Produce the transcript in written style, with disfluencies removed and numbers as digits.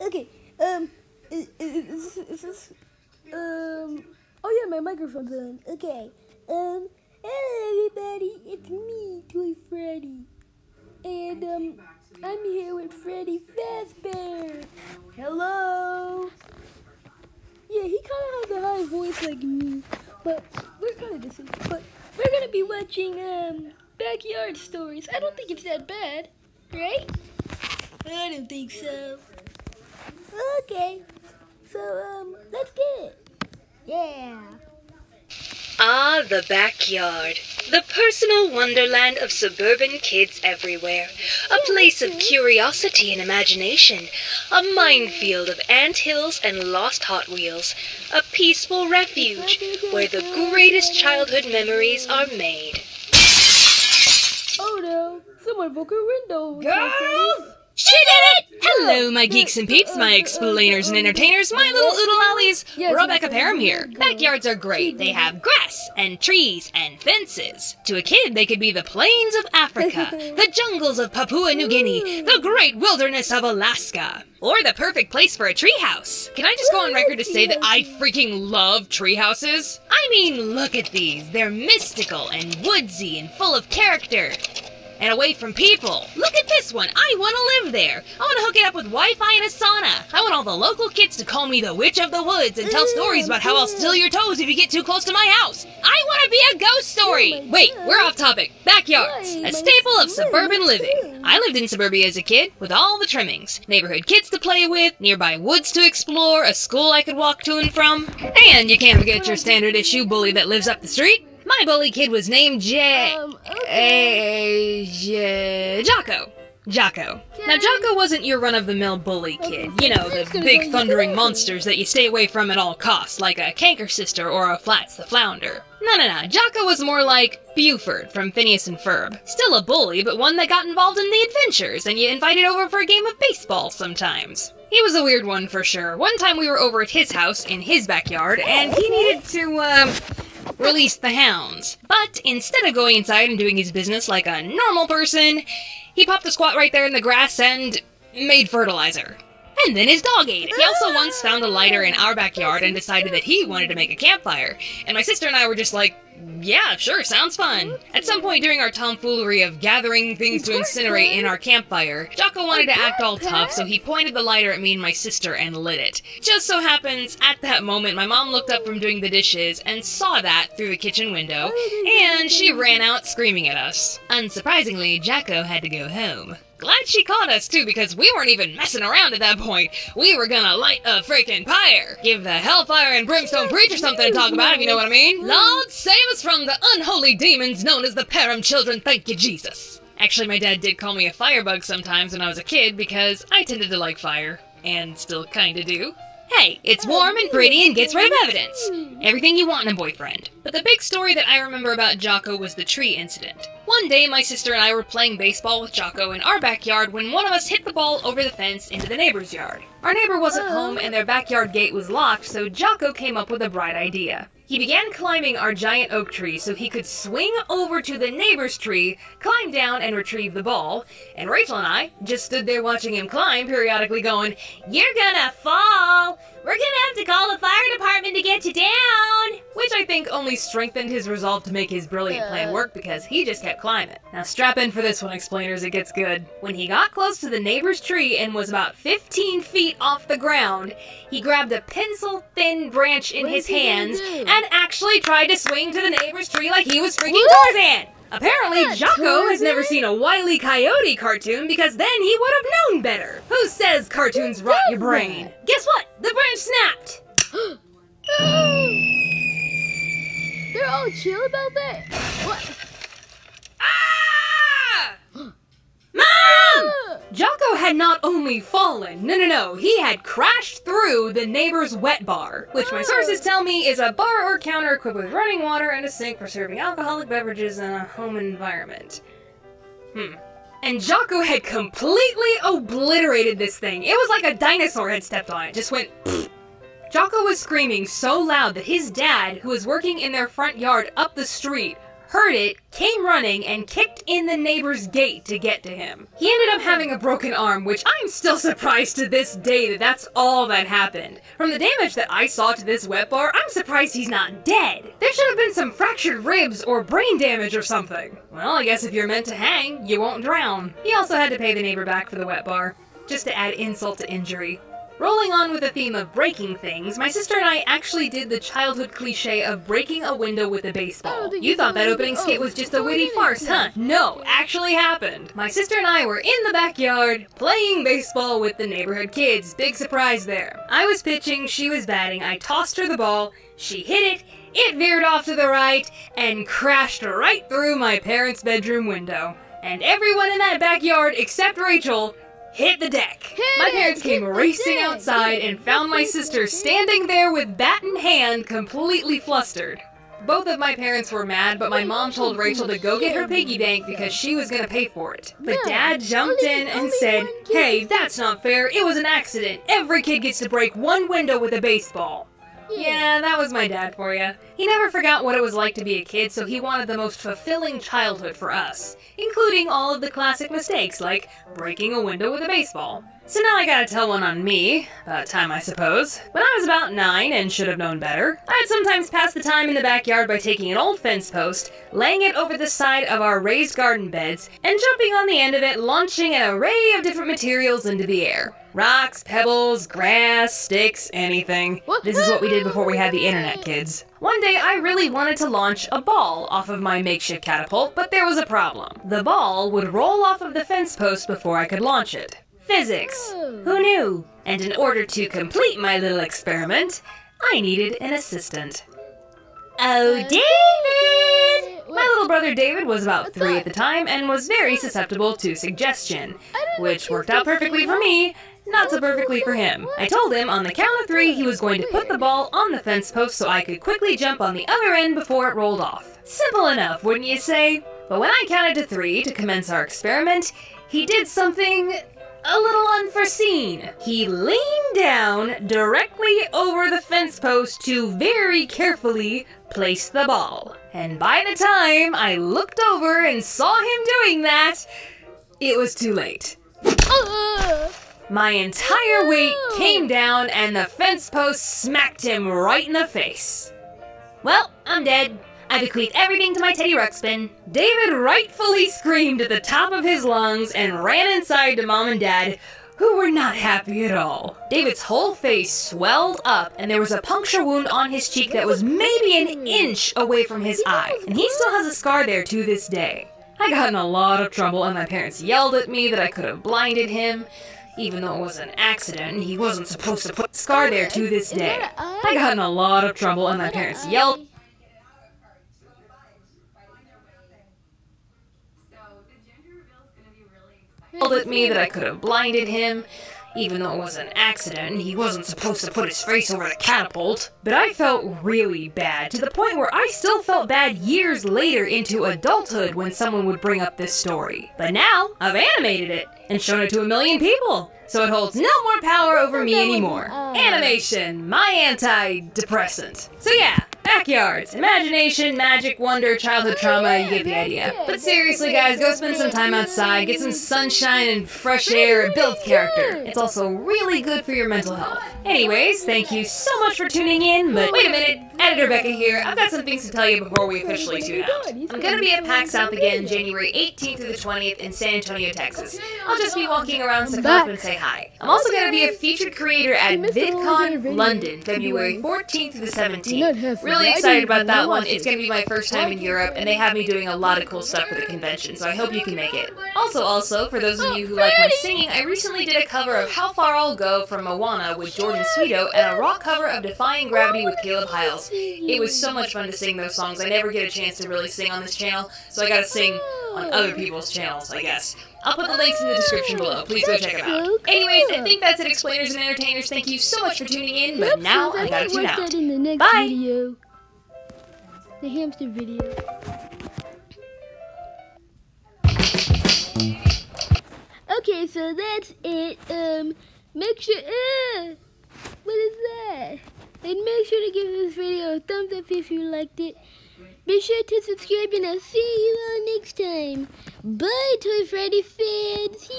Okay. Is this, oh yeah, my microphone's on. Okay. Hello everybody, it's me, Toy Freddy. And, I'm here with Freddy Fazbear. Hello. Yeah, he kind of has a high voice like me, but we're kind of the same. But we're gonna be watching, Backyard Stories. I don't think it's that bad, right? I don't think so. Okay, so, let's get it. Yeah. Ah, the backyard. The personal wonderland of suburban kids everywhere. A place of curiosity and imagination. A minefield of anthills and lost Hot Wheels. A peaceful refuge where the greatest childhood memories are made. Oh no, someone broke a window. Girls! She did it! Hello, my geeks and peeps, my explainers and entertainers, my little oodle ollies. Rebecca Parham here. Backyards are great. They have grass and trees and fences. To a kid, they could be the plains of Africa, the jungles of Papua New Guinea, the great wilderness of Alaska, or the perfect place for a treehouse. Can I just go on record to say that I freaking love treehouses? I mean, look at these. They're mystical and woodsy and full of character. And away from people. Look at this one. I want to live there. I want to hook it up with Wi-Fi and a sauna. I want all the local kids to call me the Witch of the Woods and tell stories about how I'll steal your toes if you get too close to my house. I want to be a ghost story. Wait, we're off topic. Backyards. A staple of suburban living. I lived in suburbia as a kid with all the trimmings. Neighborhood kids to play with, nearby woods to explore, a school I could walk to and from. And you can't forget your standard issue bully that lives up the street. My bully kid was named Jocko. Now, Jocko wasn't your run-of-the-mill bully kid. You know, the big thundering monsters that you stay away from at all costs, like a Canker Sister or a Flats the Flounder. No. Jocko was more like Buford from Phineas and Ferb. Still a bully, but one that got involved in the adventures, and you invited over for a game of baseball sometimes. He was a weird one for sure. One time we were over at his house in his backyard, and he needed to, release the hounds. But instead of going inside and doing his business like a normal person, he popped a squat right there in the grass and made fertilizer. And then his dog ate it. He also once found a lighter in our backyard and decided that he wanted to make a campfire. And my sister and I were just like, yeah, sure, sounds fun. At some point during our tomfoolery of gathering things to incinerate in our campfire, Jocko wanted to act all tough, so he pointed the lighter at me and my sister and lit it. Just so happens, at that moment, my mom looked up from doing the dishes and saw that through the kitchen window, and she ran out screaming at us. Unsurprisingly, Jocko had to go home. Glad she caught us, too, because we weren't even messing around at that point. We were gonna light a freaking pyre. Give the hellfire and brimstone preacher something to talk about, if you know what I mean. Lord, save us from the unholy demons known as the Parham children, thank you, Jesus. Actually, my dad did call me a firebug sometimes when I was a kid, because I tended to like fire. And still kinda do. Hey, it's warm and pretty and gets rid of evidence. Everything you want in a boyfriend. But the big story that I remember about Jocko was the tree incident. One day, my sister and I were playing baseball with Jocko in our backyard when one of us hit the ball over the fence into the neighbor's yard. Our neighbor wasn't home and their backyard gate was locked, so Jocko came up with a bright idea. He began climbing our giant oak tree so he could swing over to the neighbor's tree, climb down, and retrieve the ball. And Rachel and I just stood there watching him climb, periodically going, "You're gonna fall! We're gonna have to call the fire department to get you down!" Which I think only strengthened his resolve to make his brilliant plan work because he just kept climbing. Now strap in for this one, explainers, it gets good. When he got close to the neighbor's tree and was about 15 feet off the ground, he grabbed a pencil-thin branch in his hands and actually tried to swing to the neighbor's tree like he was freaking Tarzan! Apparently, Jocko has never seen a Wile E. Coyote cartoon because then he would have known better. Who says cartoons rot your brain? Guess what? The branch snapped! They're all chill about that? What? Ah! Mom! Jocko had not only fallen, no, he had crashed through the neighbor's wet bar, which my sources tell me is a bar or counter equipped with running water and a sink for serving alcoholic beverages in a home environment. And Jocko had completely obliterated this thing. It was like a dinosaur had stepped on it, just went pfft. Jocko was screaming so loud that his dad, who was working in their front yard up the street, heard it, came running, and kicked in the neighbor's gate to get to him. He ended up having a broken arm, which I'm still surprised to this day that that's all that happened. From the damage that I saw to this wet bar, I'm surprised he's not dead. There should have been some fractured ribs or brain damage or something. Well, I guess if you're meant to hang, you won't drown. He also had to pay the neighbor back for the wet bar, just to add insult to injury. Rolling on with the theme of breaking things, my sister and I actually did the childhood cliche of breaking a window with a baseball. You thought that opening skit was just a witty farce, huh? No, actually happened. My sister and I were in the backyard, playing baseball with the neighborhood kids. Big surprise there. I was pitching, she was batting, I tossed her the ball, she hit it veered off to the right, and crashed right through my parents' bedroom window. And everyone in that backyard, except Rachel, hit the deck. My parents came racing outside and found my sister standing there with bat in hand, completely flustered. Both of my parents were mad, but my mom told Rachel to go get her piggy bank because she was gonna pay for it. But Dad jumped in and said, "Hey, that's not fair. It was an accident. Every kid gets to break one window with a baseball." Yeah, that was my dad for you. He never forgot what it was like to be a kid, so he wanted the most fulfilling childhood for us, including all of the classic mistakes, like breaking a window with a baseball. So now I gotta tell one on me. About time, I suppose. When I was about 9 and should have known better, I'd sometimes pass the time in the backyard by taking an old fence post, laying it over the side of our raised garden beds, and jumping on the end of it, launching an array of different materials into the air. Rocks, pebbles, grass, sticks, anything. This is what we did before we had the internet, kids. One day I really wanted to launch a ball off of my makeshift catapult, but there was a problem. The ball would roll off of the fence post before I could launch it. Physics. Who knew? And in order to complete my little experiment, I needed an assistant. Oh, David! My little brother David was about 3 at the time and was very susceptible to suggestion, which worked out perfectly for me, not so perfectly for him. I told him on the count of 3 he was going to put the ball on the fence post so I could quickly jump on the other end before it rolled off. Simple enough, wouldn't you say? But when I counted to 3 to commence our experiment, he did something a little unforeseen. He leaned down directly over the fence post to very carefully place the ball. And by the time I looked over and saw him doing that, it was too late. My entire weight came down and the fence post smacked him right in the face. Well, I'm dead. I bequeath everything to my Teddy Ruxpin. David rightfully screamed at the top of his lungs and ran inside to Mom and Dad, who were not happy at all. David's whole face swelled up and there was a puncture wound on his cheek that was maybe an inch away from his eye, and he still has a scar there to this day. I got in a lot of trouble and my parents yelled at me that I could have blinded him. Even though it was an accident, he wasn't supposed to put the scar there to this day. I got in a lot of trouble and my parents yelled at me that I could have blinded him. Even though it was an accident, he wasn't supposed to put his face over the catapult. But I felt really bad, to the point where I still felt bad years later into adulthood when someone would bring up this story. But now, I've animated it and shown it to 1 million people, so it holds no more power over me anymore. Animation, my antidepressant. So yeah, backyards, imagination, magic, wonder, childhood trauma, you get the idea. But seriously guys, go spend some time outside, get some sunshine and fresh air, and build character. It's also really good for your mental health. Anyways, thank you so much for tuning in, but wait a minute, Editor Becca here. I've got some things to tell you before we officially tune out. I'm gonna be at PAX South again January 18th through the 20th in San Antonio, Texas. I'll just be walking around to come up and say hi. I'm also gonna be a featured creator at VidCon London, February 14th through the 17th. Really excited about that one. It's gonna be my first time in Europe, and they have me doing a lot of cool stuff for the convention, so I hope you can make it. Also, for those of you who like my singing, I recently did a cover of How Far I'll Go from Moana with Jordan Sweeto, and a rock cover of Defying Gravity with Caleb Hiles. It was so much fun to sing those songs. I never get a chance to really sing on this channel, so I gotta sing on other people's channels, I guess. I'll put the links in the description below. Please go check them out. Anyways, I think that's it, explainers and entertainers. Thank you so much for tuning in, but now I gotta tune out. Bye! Video. The hamster video. Okay, so that's it. Make sure, what is that? And make sure to give this video a thumbs up if you liked it. Be sure to subscribe and I'll see you all next time. Bye, Toy Freddy fans.